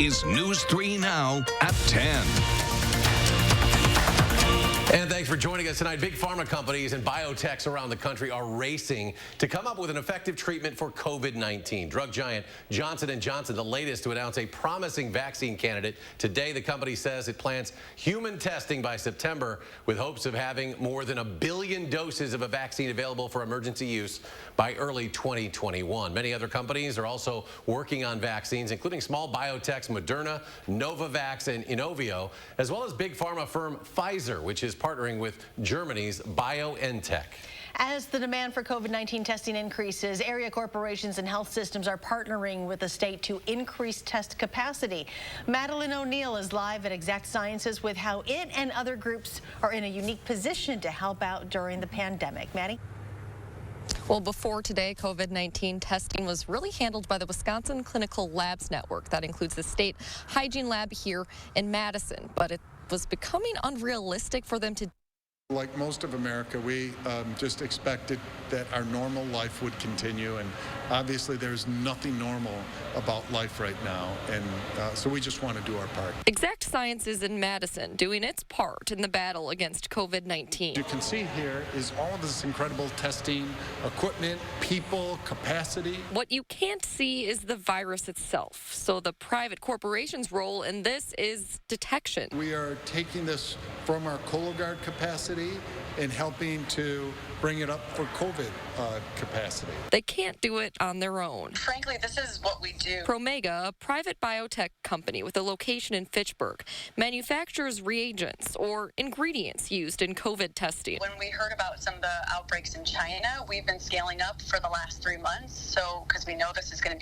is News 3 Now at 10. And thanks for joining us tonight. Big pharma companies and biotechs around the country are racing to come up with an effective treatment for COVID-19. Drug giant Johnson & Johnson, the latest to announce a promising vaccine candidate. Today, the company says it plans human testing by September with hopes of having more than 1 billion doses of a vaccine available for emergency use by early 2021. Many other companies are also working on vaccines, including small biotechs Moderna, Novavax, and Inovio, as well as big pharma firm Pfizer, which is partnering with Germany's BioNTech. As the demand for COVID-19 testing increases, area corporations and health systems are partnering with the state to increase test capacity. Madeline O'Neill is live at Exact Sciences with how it and other groups are in a unique position to help out during the pandemic. Maddie? Well, before today, COVID-19 testing was really handled by the Wisconsin Clinical Labs Network. That includes the state hygiene lab here in Madison, but it was becoming unrealistic for them to. Like most of America, we just expected that our normal life would continue, and obviously there's nothing normal about life right now, and so we just want to do our part. Exact Sciences in Madison doing its part in the battle against COVID-19. You can see here is all of this incredible testing, equipment, people, capacity. What you can't see is the virus itself, so the private corporation's role in this is detection. We are taking this from our Cologuard capacity and helping to bring it up for COVID capacity. They can't do it on their own. Frankly, this is what we do. Promega, a private biotech company with a location in Fitchburg, manufactures reagents or ingredients used in COVID testing. When we heard about some of the outbreaks in China, we've been scaling up for the last 3 months. So, because we know this is going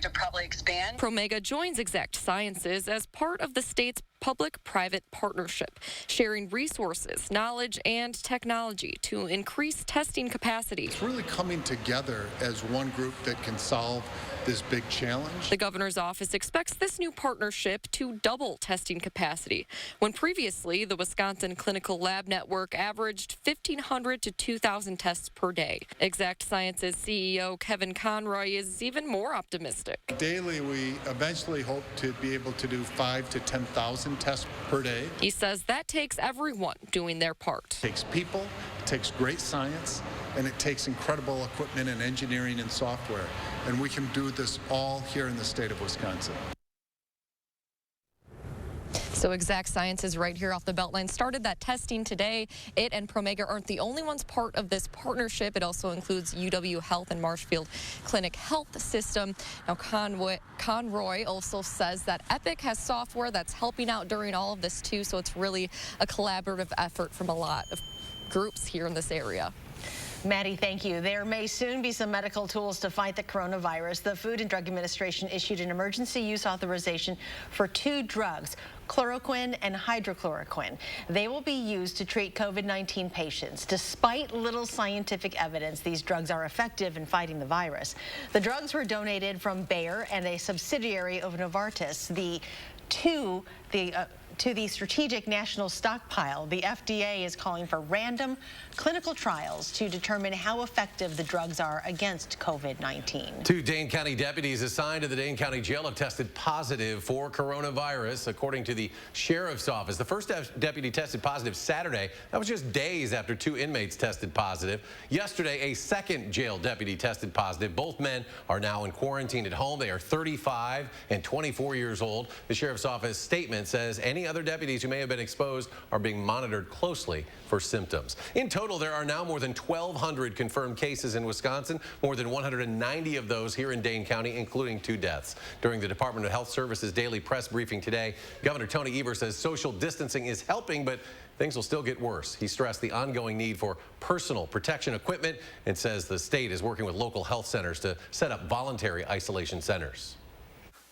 to probably expand. Promega joins Exact Sciences as part of the state's public-private partnership, sharing resources, knowledge, and technology to increase testing capacity. It's really coming together as one group that can solve this big challenge. The governor's office expects this new partnership to double testing capacity, when previously the Wisconsin Clinical Lab Network averaged 1,500 to 2,000 tests per day. Exact Sciences CEO Kevin Conroy is even more optimistic. Daily, we eventually hope to be able to do 5,000 to 10,000 tests per day. He says that takes everyone doing their part. It takes people, it takes great science, and it takes incredible equipment and engineering and software. And we can do this all here in the state of Wisconsin. So Exact Sciences right here off the Beltline started that testing today. It and Promega aren't the only ones part of this partnership. It also includes UW Health and Marshfield Clinic Health System. Now Conroy also says that Epic has software that's helping out during all of this too. So it's really a collaborative effort from a lot of groups here in this area. Maddie, thank you. There may soon be some medical tools to fight the coronavirus. The Food and Drug Administration issued an emergency use authorization for 2 drugs, chloroquine and hydrochloroquine. They will be used to treat COVID-19 patients. Despite little scientific evidence, these drugs are effective in fighting the virus. The drugs were donated from Bayer and a subsidiary of Novartis. To the Strategic National Stockpile, the FDA is calling for random clinical trials to determine how effective the drugs are against COVID-19. 2 Dane County deputies assigned to the Dane County Jail have tested positive for coronavirus, according to the sheriff's office. The first deputy tested positive Saturday. That was just days after 2 inmates tested positive. Yesterday, a second jail deputy tested positive. Both men are now in quarantine at home. They are 35 and 24 years old. The sheriff's office statement says any other deputies who may have been exposed are being monitored closely for symptoms. In total, there are now more than 1,200 confirmed cases in Wisconsin, more than 190 of those here in Dane County, including 2 deaths. During the Department of Health Services daily press briefing today, Governor Tony Evers says social distancing is helping, but things will still get worse. He stressed the ongoing need for personal protection equipment and says the state is working with local health centers to set up voluntary isolation centers.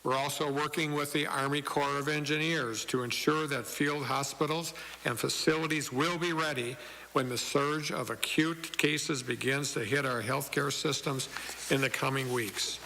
We're also working with the Army Corps of Engineers to ensure that field hospitals and facilities will be ready when the surge of acute cases begins to hit our healthcare systems in the coming weeks.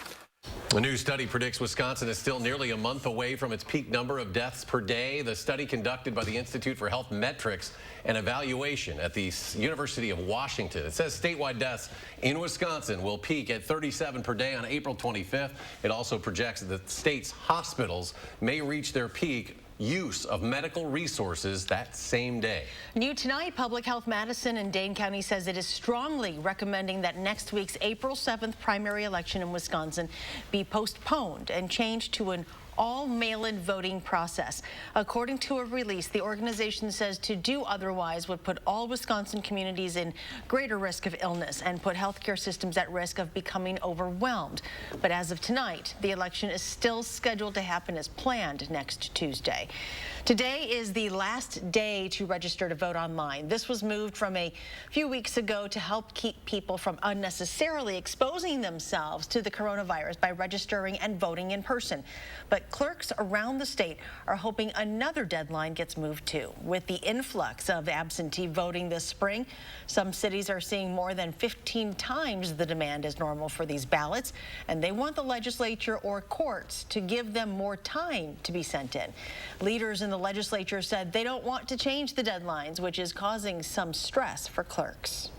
A new study predicts Wisconsin is still nearly a month away from its peak number of deaths per day. The study, conducted by the Institute for Health Metrics and Evaluation at the University of Washington, it says statewide deaths in Wisconsin will peak at 37 per day on April 25th. It also projects that the state's hospitals may reach their peak use of medical resources that same day. New tonight, Public Health Madison and Dane County says it is strongly recommending that next week's April 7th primary election in Wisconsin be postponed and changed to an all mail-in voting process. According to a release, the organization says to do otherwise would put all Wisconsin communities in greater risk of illness and put healthcare systems at risk of becoming overwhelmed. But as of tonight, the election is still scheduled to happen as planned next Tuesday. Today is the last day to register to vote online. This was moved from a few weeks ago to help keep people from unnecessarily exposing themselves to the coronavirus by registering and voting in person. But clerks around the state are hoping another deadline gets moved too. With the influx of absentee voting this spring, some cities are seeing more than 15 times the demand as normal for these ballots, and they want the legislature or courts to give them more time to be sent in. Leaders in the legislature said they don't want to change the deadlines, which is causing some stress for clerks.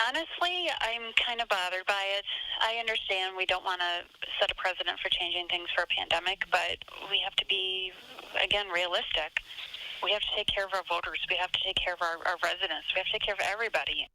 Honestly, I'm kind of bothered by it. I understand we don't want to set a precedent for changing things for a pandemic, but we have to be, again, realistic. We have to take care of our voters. We have to take care of our residents. We have to take care of everybody.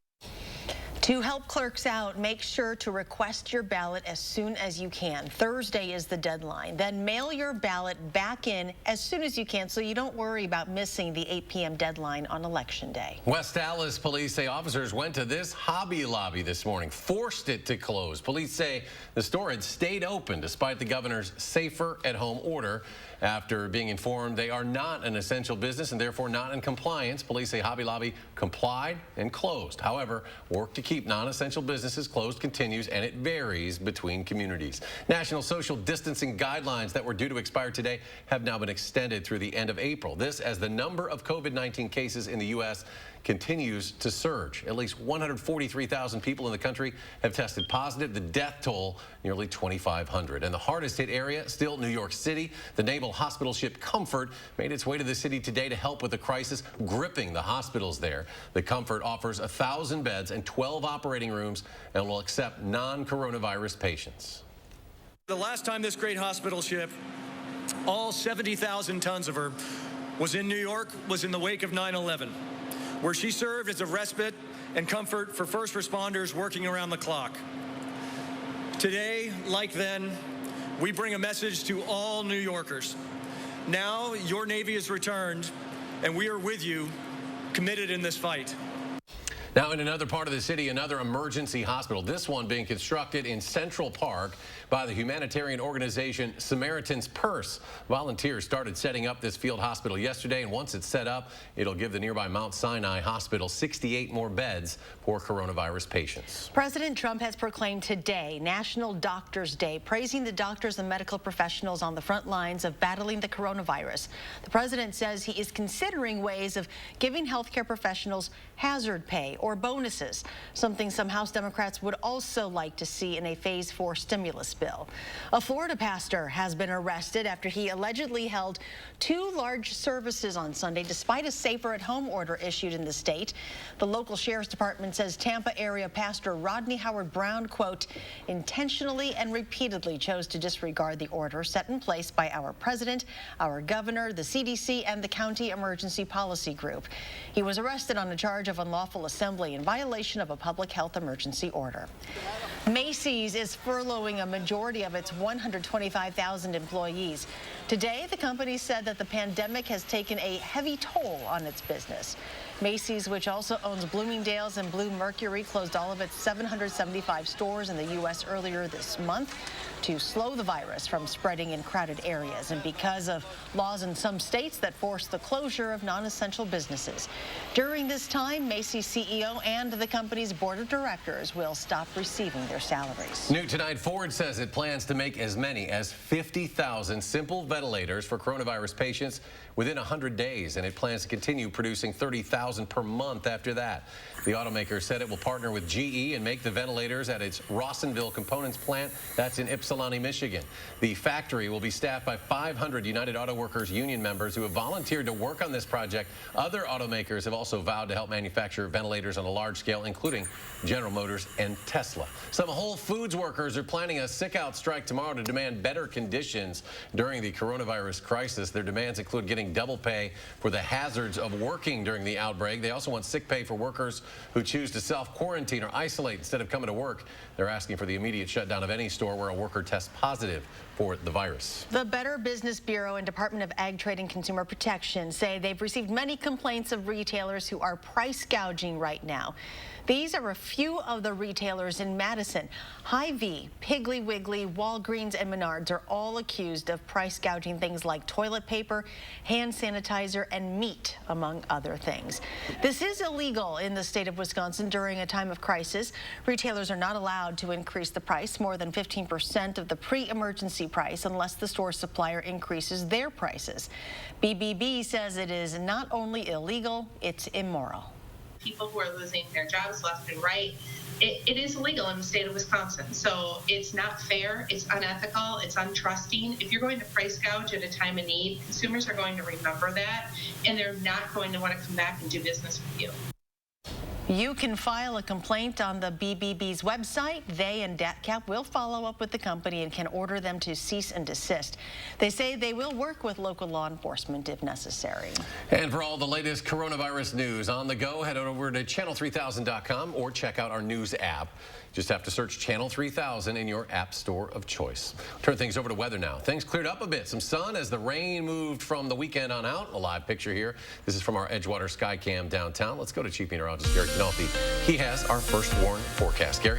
To help clerks out, make sure to request your ballot as soon as you can. Thursday is the deadline. Then mail your ballot back in as soon as you can so you don't worry about missing the 8 p.m. deadline on Election Day. West Allis police say officers went to this Hobby Lobby this morning, forced it to close. Police say the store had stayed open despite the governor's safer at home order. After being informed they are not an essential business and therefore not in compliance, police say Hobby Lobby complied and closed. However, work to keep non-essential businesses closed continues, and it varies between communities. National social distancing guidelines that were due to expire today have now been extended through the end of April. This as the number of COVID-19 cases in the U.S. continues to surge. At least 143,000 people in the country have tested positive. The death toll, nearly 2,500. And the hardest hit area, still New York City. The naval hospital ship Comfort made its way to the city today to help with the crisis gripping the hospitals there. The Comfort offers 1,000 beds and 12 operating rooms and will accept non-coronavirus patients. The last time this great hospital ship, all 70,000 tons of her, was in New York was in the wake of 9/11. where she served as a respite and comfort for first responders working around the clock. Today, like then, we bring a message to all New Yorkers. Now, your Navy has returned, and we are with you, committed in this fight. Now, in another part of the city, another emergency hospital, this one being constructed in Central Park by the humanitarian organization Samaritan's Purse. Volunteers started setting up this field hospital yesterday, and once it's set up, it'll give the nearby Mount Sinai Hospital 68 more beds for coronavirus patients. President Trump has proclaimed today National Doctors Day, praising the doctors and medical professionals on the front lines of battling the coronavirus. The president says he is considering ways of giving healthcare professionals hazard pay or bonuses, something some House Democrats would also like to see in a Phase 4 stimulus bill. A Florida pastor has been arrested after he allegedly held 2 large services on Sunday despite a safer at home order issued in the state. The local sheriff's department says Tampa area pastor Rodney Howard Brown, quote, intentionally and repeatedly chose to disregard the order set in place by our president, our governor, the CDC, and the county emergency policy group. He was arrested on a charge of unlawful assembly in violation of a public health emergency order. Macy's is furloughing a majority of its 125,000 employees. Today, the company said that the pandemic has taken a heavy toll on its business. Macy's, which also owns Bloomingdale's and Blue Mercury, closed all of its 775 stores in the U.S. earlier this month to slow the virus from spreading in crowded areas, and because of laws in some states that force the closure of non-essential businesses. During this time, Macy's CEO and the company's board of directors will stop receiving their salaries. New tonight, Ford says it plans to make as many as 50,000 simple ventilators for coronavirus patients within 100 days, and it plans to continue producing 30,000 $1,000 per month after that. The automaker said it will partner with GE and make the ventilators at its Rawsonville Components plant. That's in Ypsilanti, Michigan. The factory will be staffed by 500 United Auto Workers union members who have volunteered to work on this project. Other automakers have also vowed to help manufacture ventilators on a large scale, including General Motors and Tesla. Some Whole Foods workers are planning a sick-out strike tomorrow to demand better conditions during the coronavirus crisis. Their demands include getting double pay for the hazards of working during the outbreak. They also want sick pay for workers who choose to self-quarantine or isolate instead of coming to work. They're asking for the immediate shutdown of any store where a worker tests positive for the virus. The Better Business Bureau and Department of Ag Trade and Consumer Protection say they've received many complaints of retailers who are price gouging right now. These are a few of the retailers in Madison. Hy-Vee, Piggly Wiggly, Walgreens, and Menards are all accused of price gouging things like toilet paper, hand sanitizer, and meat, among other things. This is illegal in the state of Wisconsin during a time of crisis. Retailers are not allowed to increase the price more than 15% of the pre-emergency price unless the store supplier increases their prices. BBB says it is not only illegal, it's immoral. People who are losing their jobs left and right. It is illegal in the state of Wisconsin. So it's not fair, it's unethical, it's untrusting. If you're going to price gouge at a time of need, consumers are going to remember that, and they're not going to want to come back and do business with you. You can file a complaint on the BBB's website. They and DATCAP will follow up with the company and can order them to cease and desist. They say they will work with local law enforcement if necessary. And for all the latest coronavirus news on the go, head over to channel3000.com or check out our news app. Just have to search Channel 3000 in your app store of choice. Turn things over to weather now. Things cleared up a bit. Some sun as the rain moved from the weekend on out. A live picture here. This is from our Edgewater Skycam downtown. Let's go to Chief Meteorologist Gary Canolfi. He has our first warn forecast. Gary?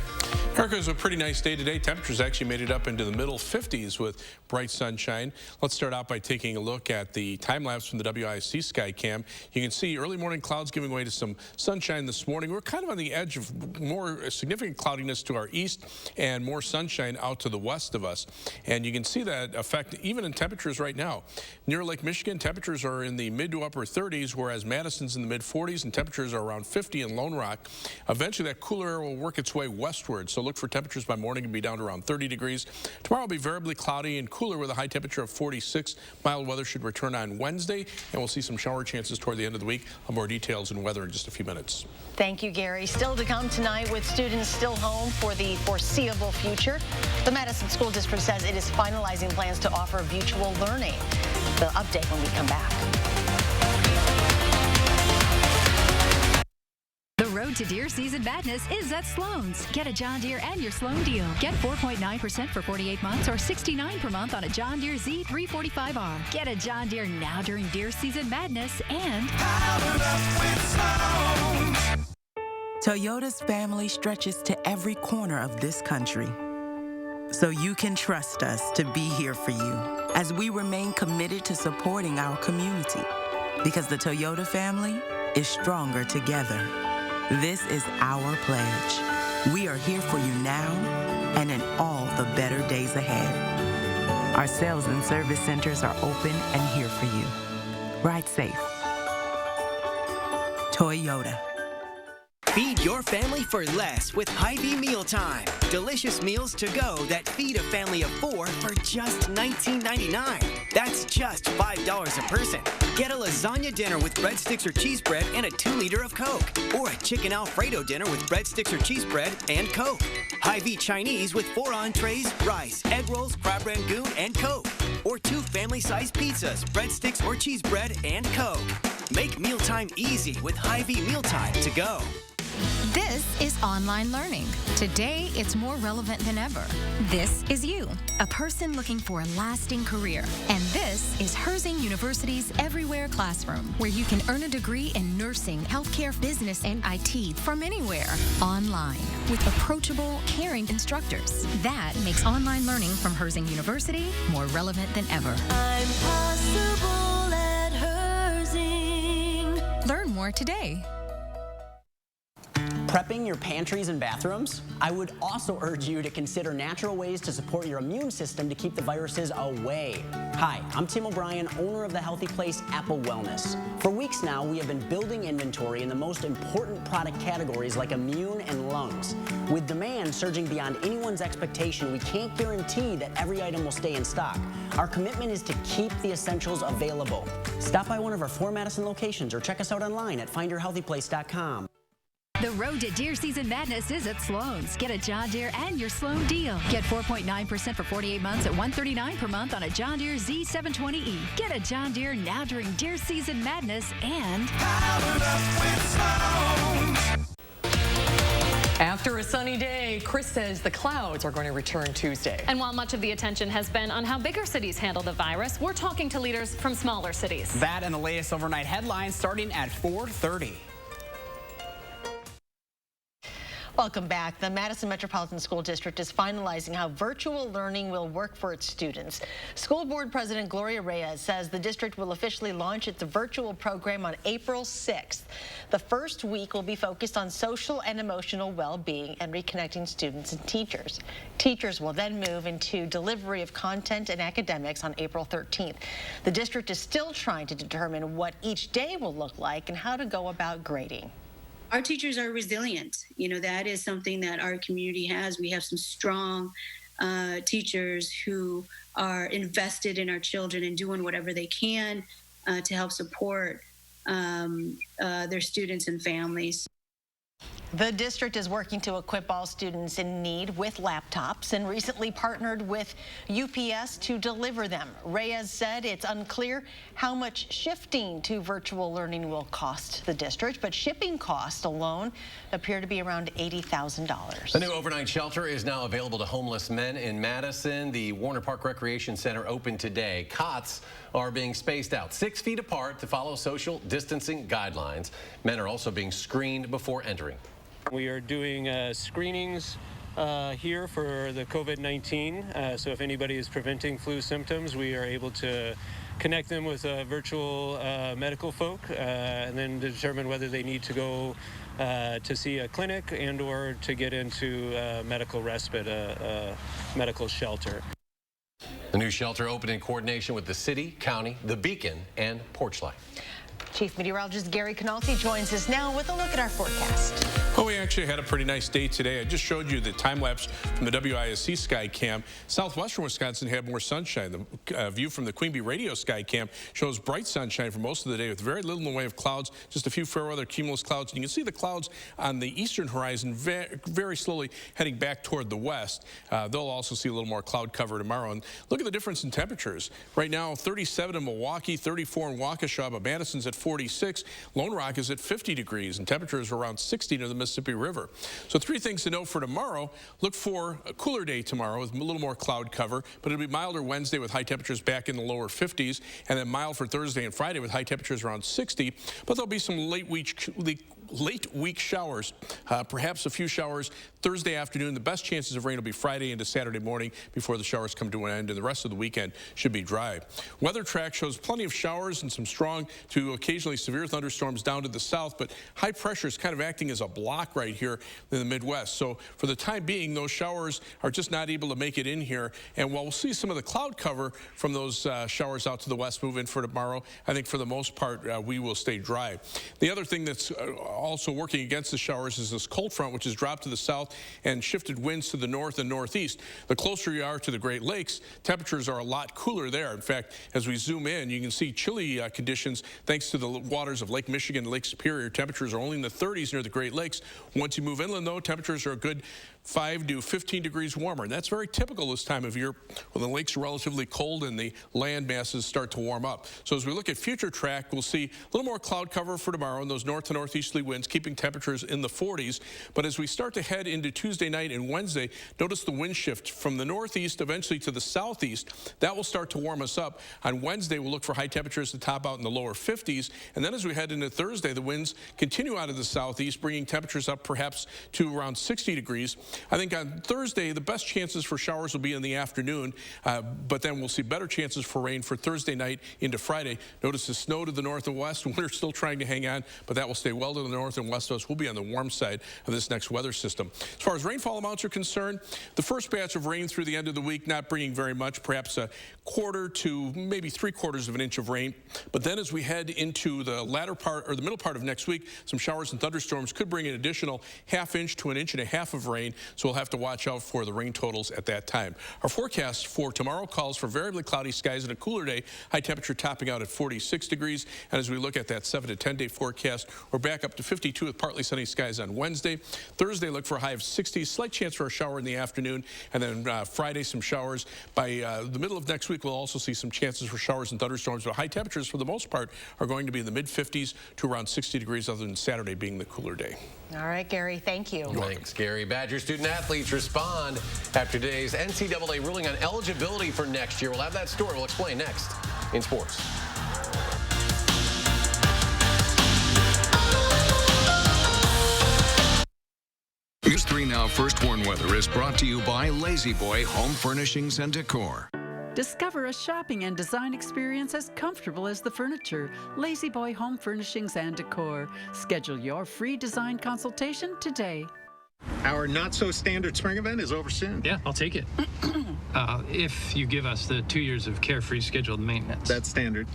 Erica, it was a pretty nice day today. Temperatures actually made it up into the middle 50s with bright sunshine. Let's start out by taking a look at the time lapse from the WIC Skycam. You can see early morning clouds giving way to some sunshine this morning. We're kind of on the edge of more significant cloudiness to our east and more sunshine out to the west of us. And you can see that effect even in temperatures right now. Near Lake Michigan, temperatures are in the mid to upper 30s, whereas Madison's in the mid 40s and temperatures are around 50 in Lone Rock. Eventually, that cooler air will work its way westward. So look for temperatures by morning to be down to around 30 degrees. Tomorrow will be variably cloudy and cooler with a high temperature of 46. Mild weather should return on Wednesday, and we'll see some shower chances toward the end of the week. More details in weather in just a few minutes. Thank you, Gary. Still to come tonight with students still home for the foreseeable future. The Madison School District says it is finalizing plans to offer virtual learning. The update when we come back. The road to deer season madness is at Sloan's. Get a John Deere and your Sloan deal. Get 4.9% for 48 months or $69 per month on a John Deere Z345R. Get a John Deere now during deer season madness and Toyota's family stretches to every corner of this country. So you can trust us to be here for you as we remain committed to supporting our community. Because the Toyota family is stronger together. This is our pledge. We are here for you now and in all the better days ahead. Our sales and service centers are open and here for you. Ride safe. Toyota. Feed your family for less with Hy-Vee Mealtime. Delicious meals to go that feed a family of 4 for just $19.99. That's just $5 a person. Get a lasagna dinner with breadsticks or cheese bread and a 2-liter of Coke. Or a chicken Alfredo dinner with breadsticks or cheese bread and Coke. Hy-Vee Chinese with 4 entrees, rice, egg rolls, crab rangoon, and Coke. Or 2 family-sized pizzas, breadsticks or cheese bread and Coke. Make mealtime easy with Hy-Vee Mealtime to go. This is online learning. Today, it's more relevant than ever. This is you, a person looking for a lasting career. And this is Herzing University's Everywhere Classroom, where you can earn a degree in nursing, healthcare, business, and IT from anywhere, online, with approachable, caring instructors. That makes online learning from Herzing University more relevant than ever. I'm possible at Herzing. Learn more today. Prepping your pantries and bathrooms? I would also urge you to consider natural ways to support your immune system to keep the viruses away. Hi, I'm Tim O'Brien, owner of the Healthy Place Apple Wellness. For weeks now, we have been building inventory in the most important product categories like immune and lungs. With demand surging beyond anyone's expectation, we can't guarantee that every item will stay in stock. Our commitment is to keep the essentials available. Stop by one of our 4 Madison locations or check us out online at findyourhealthyplace.com. The road to deer season madness is at Sloan's. Get a John Deere and your Sloan deal. Get 4.9% for 48 months at $139 per month on a John Deere Z720E. Get a John Deere now during deer season madness and After a sunny day, Chris says the clouds are going to return Tuesday. And while much of the attention has been on how bigger cities handle the virus, we're talking to leaders from smaller cities. That and the latest overnight headlines starting at 4:30. Welcome back. The Madison Metropolitan School District is finalizing how virtual learning will work for its students. School Board President Gloria Reyes says the district will officially launch its virtual program on April 6th. The first week will be focused on social and emotional well-being and reconnecting students and teachers. Teachers will then move into delivery of content and academics on April 13th. The district is still trying to determine what each day will look like and how to go about grading. Our teachers are resilient. You know, that is something that our community has. We have some strong teachers who are invested in our children and doing whatever they can to help support their students and families. The district is working to equip all students in need with laptops and recently partnered with UPS to deliver them. Reyes said it's unclear how much shifting to virtual learning will cost the district, but shipping costs alone appear to be around $80,000. The new overnight shelter is now available to homeless men in Madison. The Warner Park Recreation Center opened today. Cots are being spaced out 6 feet apart to follow social distancing guidelines. Men are also being screened before entering. We are doing screenings here for the COVID-19. So if anybody is preventing flu symptoms, we are able to connect them with virtual medical folk and then determine whether they need to go to see a clinic and or to get into medical respite, medical shelter. The new shelter opened in coordination with the city, county, the Beacon, and Porchlight. Chief Meteorologist Gary Canalti joins us now with a look at our forecast. Well, we actually had a pretty nice day today. I just showed you the time lapse from the WISC sky cam. Southwestern Wisconsin had more sunshine. The view from the Queen Bee radio sky cam shows bright sunshine for most of the day with very little in the way of clouds, just a few fair weather cumulus clouds. And you can see the clouds on the eastern horizon very slowly heading back toward the west. They'll also see a little more cloud cover tomorrow. And look at the difference in temperatures. Right now, 37 in Milwaukee, 34 in Waukesha, but Madison's at 46. Lone Rock is at 50 degrees, and temperatures are around 60 near the Mississippi River. So 3 things to note for tomorrow. Look for a cooler day tomorrow with a little more cloud cover, but it'll be milder Wednesday with high temperatures back in the lower 50s, and then mild for Thursday and Friday with high temperatures around 60. But there'll be some late week showers, perhaps a few showers Thursday afternoon. The best chances of rain will be Friday into Saturday morning before the showers come to an end, and the rest of the weekend should be dry. Weather track shows plenty of showers and some strong to occasionally severe thunderstorms down to the south, but high pressure is kind of acting as a block right here in the Midwest. So for the time being, those showers are just not able to make it in here. And while we'll see some of the cloud cover from those showers out to the west move in for tomorrow, I think for the most part we will stay dry. The other thing that's also working against the showers is this cold front, which has dropped to the south and shifted winds to the north and northeast. The closer you are to the Great Lakes, temperatures are a lot cooler there. In fact, as we zoom in, you can see chilly conditions thanks to the waters of Lake Michigan and Lake Superior. Temperatures are only in the 30s near the Great Lakes. Once you move inland, though, temperatures are a good 5 to 15 degrees warmer. And that's very typical this time of year when the lakes are relatively cold and the land masses start to warm up. So as we look at future track, we'll see a little more cloud cover for tomorrow and those north to northeasterly winds keeping temperatures in the 40s. But as we start to head into Tuesday night and Wednesday, notice the wind shift from the northeast eventually to the southeast. That will start to warm us up. On Wednesday, we'll look for high temperatures to top out in the lower 50s. And then as we head into Thursday, the winds continue out of the southeast, bringing temperatures up perhaps to around 60 degrees. I think on Thursday, the best chances for showers will be in the afternoon, but then we'll see better chances for rain for Thursday night into Friday. Notice the snow to the north and west. Winter's still trying to hang on, but that will stay well to the north and west of us. We'll be on the warm side of this next weather system. As far as rainfall amounts are concerned, the first batch of rain through the end of the week not bringing very much, perhaps a quarter to maybe 3/4 of an inch of rain. But then as we head into the latter part or the middle part of next week, some showers and thunderstorms could bring an additional 1/2 inch to 1.5 inches of rain, so we'll have to watch out for the rain totals at that time. Our forecast for tomorrow calls for variably cloudy skies and a cooler day, high temperature topping out at 46 degrees. And as we look at that 7 to 10 day forecast, we're back up to 52 with partly sunny skies on Wednesday. Thursday, look for a high of 60, slight chance for a shower in the afternoon, and then Friday, some showers. By the middle of next week, we'll also see some chances for showers and thunderstorms, but high temperatures for the most part are going to be in the mid-50s to around 60 degrees, other than Saturday being the cooler day. All right, Gary, thank you. Thanks, Gary. Badger student athletes respond after today's NCAA ruling on eligibility for next year. We'll have that story. We'll explain next in sports. News 3 Now First Warn Weather is brought to you by Lazy Boy Home Furnishings and Decor. Discover a shopping and design experience as comfortable as the furniture. Lazy Boy Home Furnishings and Decor. Schedule your free design consultation today. Our not-so-standard spring event is over soon. Yeah, I'll take it. If you give us the 2 years of carefree scheduled maintenance. That's standard.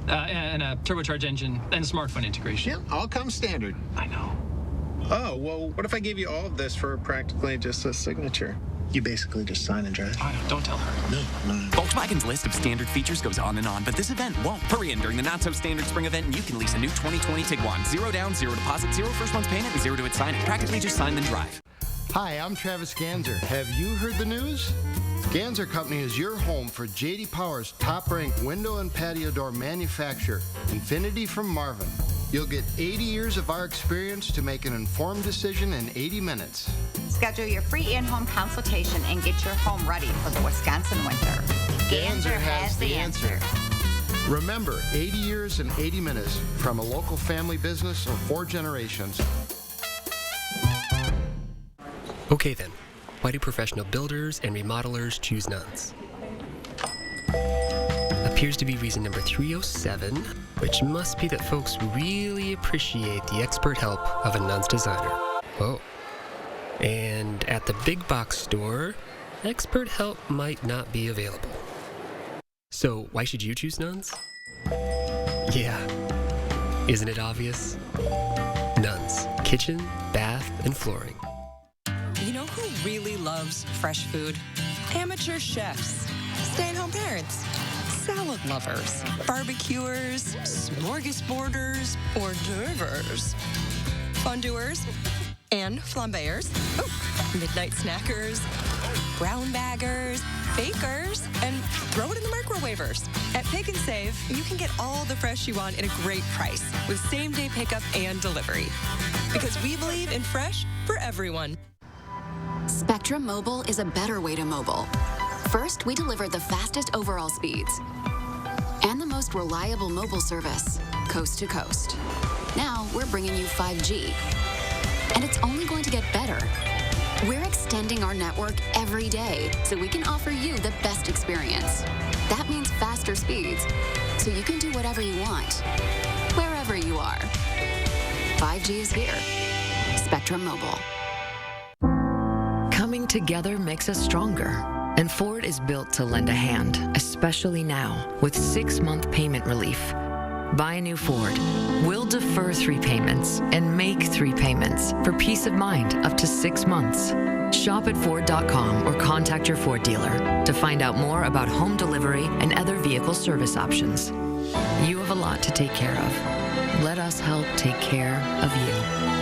And a turbocharged engine and smartphone integration. Yeah, all comes standard. I know. Oh, well, what if I gave you all of this for practically just a signature? You basically just sign and drive. Don't tell her. No. Volkswagen's list of standard features goes on and on, but this event won't. Hurry in during the not-so-standard spring event, and you can lease a new 2020 Tiguan. 0 down, 0 deposit, 0 first month's payment, and 0 to its signing. Practically just sign then drive. Hi, I'm Travis Ganser. Have you heard the news? Ganser Company is your home for J.D. Power's top-ranked window and patio door manufacturer, Infinity from Marvin. You'll get 80 years of our experience to make an informed decision in 80 minutes. Schedule your free in-home consultation and get your home ready for the Wisconsin winter. Ganser has the answer. Remember, 80 years and 80 minutes from a local family business of 4 generations. Okay then, why do professional builders and remodelers choose Nuns? Appears to be reason number 307, which must be that folks really appreciate the expert help of a Nuns designer. Oh. And at the big box store, expert help might not be available. So why should you choose Nuns? Yeah. Isn't it obvious? Nuns. Kitchen, bath, and flooring. You know who really loves fresh food? Amateur chefs, stay-at-home parents, salad lovers, barbecuers, smorgasborders, hors d'oeuvres, fondue-ers, and flambéers, midnight snackers, brown baggers, bakers, and throw it in the microwavers. At Pick and Save, you can get all the fresh you want at a great price with same-day pickup and delivery. Because we believe in fresh for everyone. Spectrum Mobile is a better way to mobile. First, we deliver the fastest overall speeds and the most reliable mobile service, coast to coast. Now, we're bringing you 5G. And it's only going to get better. We're extending our network every day so we can offer you the best experience. That means faster speeds, so you can do whatever you want, wherever you are. 5G is here. Spectrum Mobile. Coming together makes us stronger. And Ford is built to lend a hand, especially now, with 6-month payment relief. Buy a new Ford. We'll defer 3 payments and make 3 payments for peace of mind up to 6 months. Shop at Ford.com or contact your Ford dealer to find out more about home delivery and other vehicle service options. You have a lot to take care of. Let us help take care of you.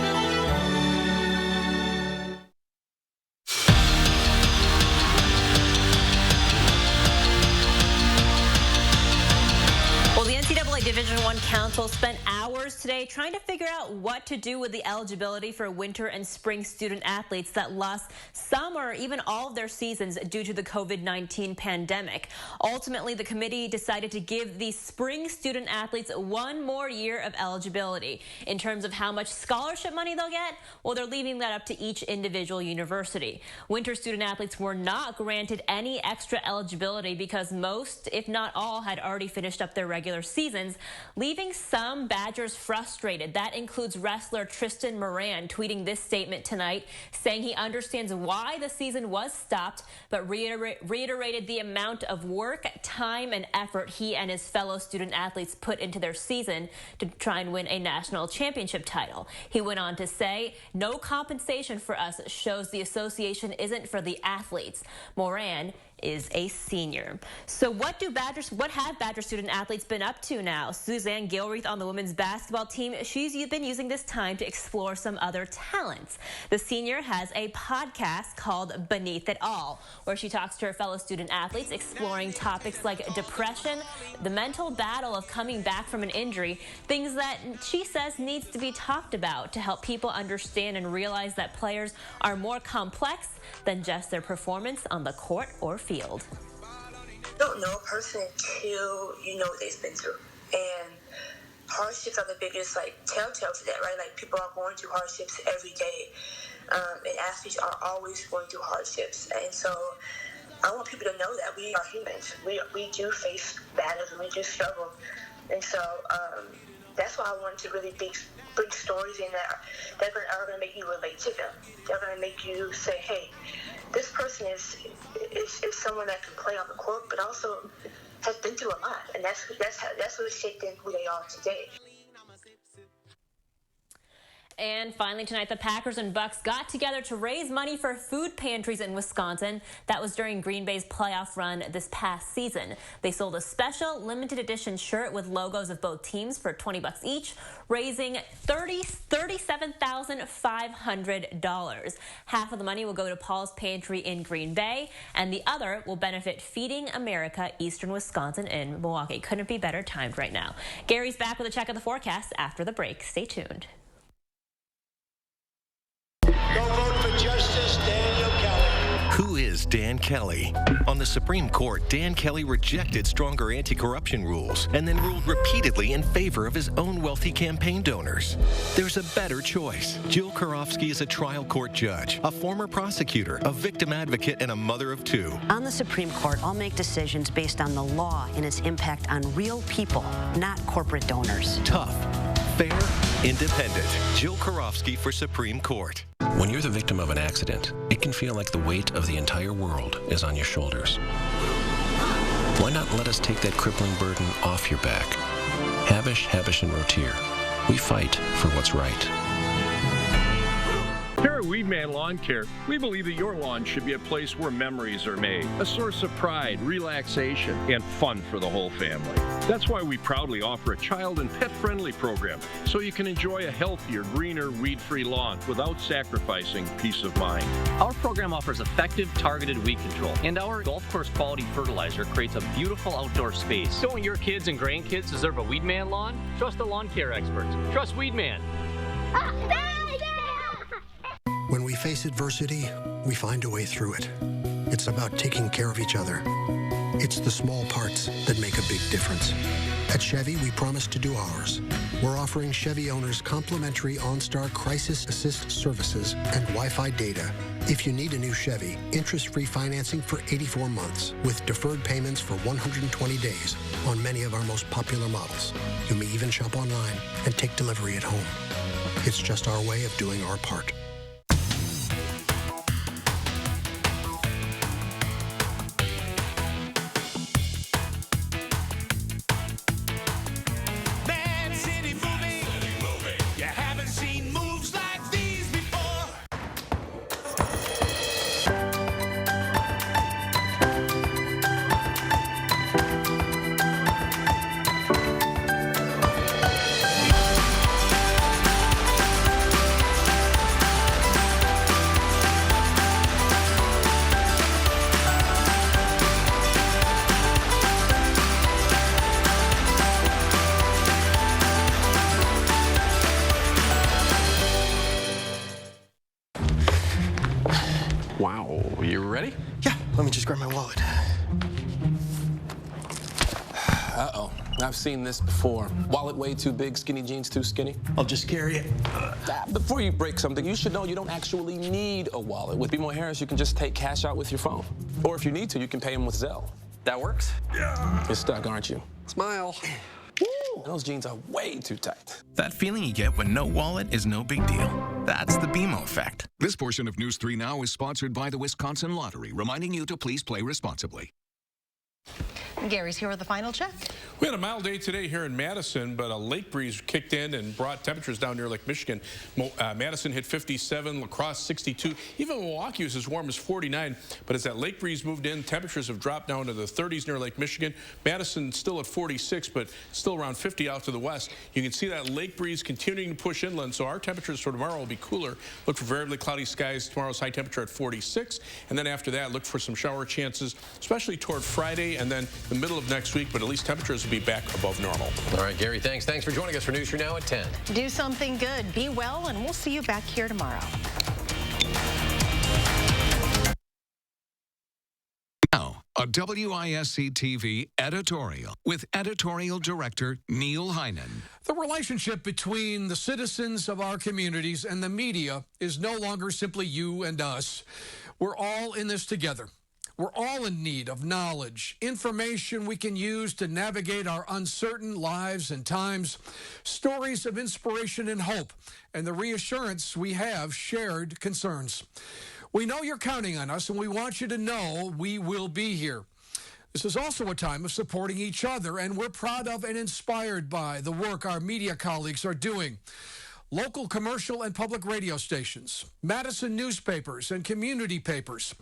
Division I Council spent hours today trying to figure out what to do with the eligibility for winter and spring student athletes that lost some or even all of their seasons due to the COVID-19 pandemic. Ultimately, the committee decided to give the spring student athletes one more year of eligibility. In terms of how much scholarship money they'll get, well, they're leaving that up to each individual university. Winter student athletes were not granted any extra eligibility because most, if not all, had already finished up their regular seasons, leaving some Badgers frustrated. That includes wrestler Tristan Moran tweeting this statement tonight, saying he understands why the season was stopped, but reiterated the amount of work, time, and effort he and his fellow student athletes put into their season to try and win a national championship title. He went on to say, "No compensation for us shows the association isn't for the athletes." Moran is a senior. So what have Badger student athletes been up to now? Suzanne Gilreath on the women's basketball team, she's been using this time to explore some other talents. The senior has a podcast called Beneath It All, where she talks to her fellow student athletes, exploring topics like depression, the mental battle of coming back from an injury, things that she says needs to be talked about to help people understand and realize that players are more complex than just their performance on the court or field. You don't know a person until you know what they've been through. And hardships are the biggest, telltale to that, right? Like, people are going through hardships every day. And athletes are always going through hardships. And so I want people to know that we are humans. We do face battles and we do struggle. And so that's why I wanted to really bring stories in that are going to make you relate to them. They're going to make you say, hey, this person is someone that can play on the court, but also has been through a lot, and that's what shaped them who they are today. And finally tonight, the Packers and Bucks got together to raise money for food pantries in Wisconsin. That was during Green Bay's playoff run this past season. They sold a special limited edition shirt with logos of both teams for $20 each, raising $37,500. Half of the money will go to Paul's Pantry in Green Bay, and the other will benefit Feeding America Eastern Wisconsin in Milwaukee. Couldn't be better timed right now. Gary's back with a check of the forecast after the break. Stay tuned. Go vote for Justice Daniel Kelly. Who is Dan Kelly? On the Supreme Court, Dan Kelly rejected stronger anti-corruption rules and then ruled repeatedly in favor of his own wealthy campaign donors. There's a better choice. Jill Karofsky is a trial court judge, a former prosecutor, a victim advocate, and a mother of two. On the Supreme Court, I'll make decisions based on the law and its impact on real people, not corporate donors. Tough, fair, independent. Jill Karofsky for Supreme Court. When you're the victim of an accident, it can feel like the weight of the entire world is on your shoulders. Why not let us take that crippling burden off your back? Habish, and Rotier. We fight for what's right. Here at Weedman Lawn Care, we believe that your lawn should be a place where memories are made, a source of pride, relaxation, and fun for the whole family. That's why we proudly offer a child and pet-friendly program, so you can enjoy a healthier, greener, weed-free lawn without sacrificing peace of mind. Our program offers effective, targeted weed control, and our golf course quality fertilizer creates a beautiful outdoor space. Don't your kids and grandkids deserve a Weedman lawn? Trust the lawn care experts. Trust Weedman. When we face adversity, we find a way through it. It's about taking care of each other. It's the small parts that make a big difference. At Chevy, we promise to do ours. We're offering Chevy owners complimentary OnStar Crisis Assist services and Wi-Fi data. If you need a new Chevy, interest-free financing for 84 months with deferred payments for 120 days on many of our most popular models. You may even shop online and take delivery at home. It's just our way of doing our part. Let me just grab my wallet. Uh-oh. I've seen this before. Wallet way too big, skinny jeans too skinny. I'll just carry it. Before you break something, you should know you don't actually need a wallet. With BMO Harris, you can just take cash out with your phone. Or if you need to, you can pay them with Zelle. That works? Yeah. You're stuck, aren't you? Smile. Woo! Those jeans are way too tight. That feeling you get when no wallet is no big deal. That's the BMO effect. This portion of News 3 Now is sponsored by the Wisconsin Lottery, reminding you to please play responsibly. Gary's here with the final check. We had a mild day today here in Madison, but a lake breeze kicked in and brought temperatures down near Lake Michigan. Madison hit 57, La Crosse 62. Even Milwaukee was as warm as 49. But as that lake breeze moved in, temperatures have dropped down to the 30s near Lake Michigan. Madison still at 46, but still around 50 out to the west. You can see that lake breeze continuing to push inland, so our temperatures for tomorrow will be cooler. Look for variably cloudy skies. Tomorrow's high temperature at 46. And then after that, look for some shower chances, especially toward Friday and then the middle of next week, but at least temperatures will be back above normal. All right, Gary, thanks. Thanks for joining us for News 3 Now at 10. Do something good, be well, and we'll see you back here tomorrow. Now, a WISC-TV editorial with editorial director Neil Heinen. The relationship between the citizens of our communities and the media is no longer simply you and us. We're all in this together. We're all in need of knowledge, information we can use to navigate our uncertain lives and times, stories of inspiration and hope, and the reassurance we have shared concerns. We know you're counting on us, and we want you to know we will be here. This is also a time of supporting each other, and we're proud of and inspired by the work our media colleagues are doing. Local commercial and public radio stations, Madison newspapers and community papers,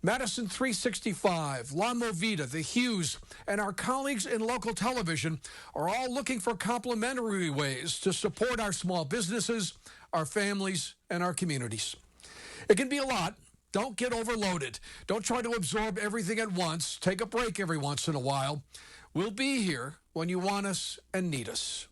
Madison 365, La Movida, The Hughes, and our colleagues in local television are all looking for complementary ways to support our small businesses, our families, and our communities. It can be a lot. Don't get overloaded. Don't try to absorb everything at once. Take a break every once in a while. We'll be here when you want us and need us.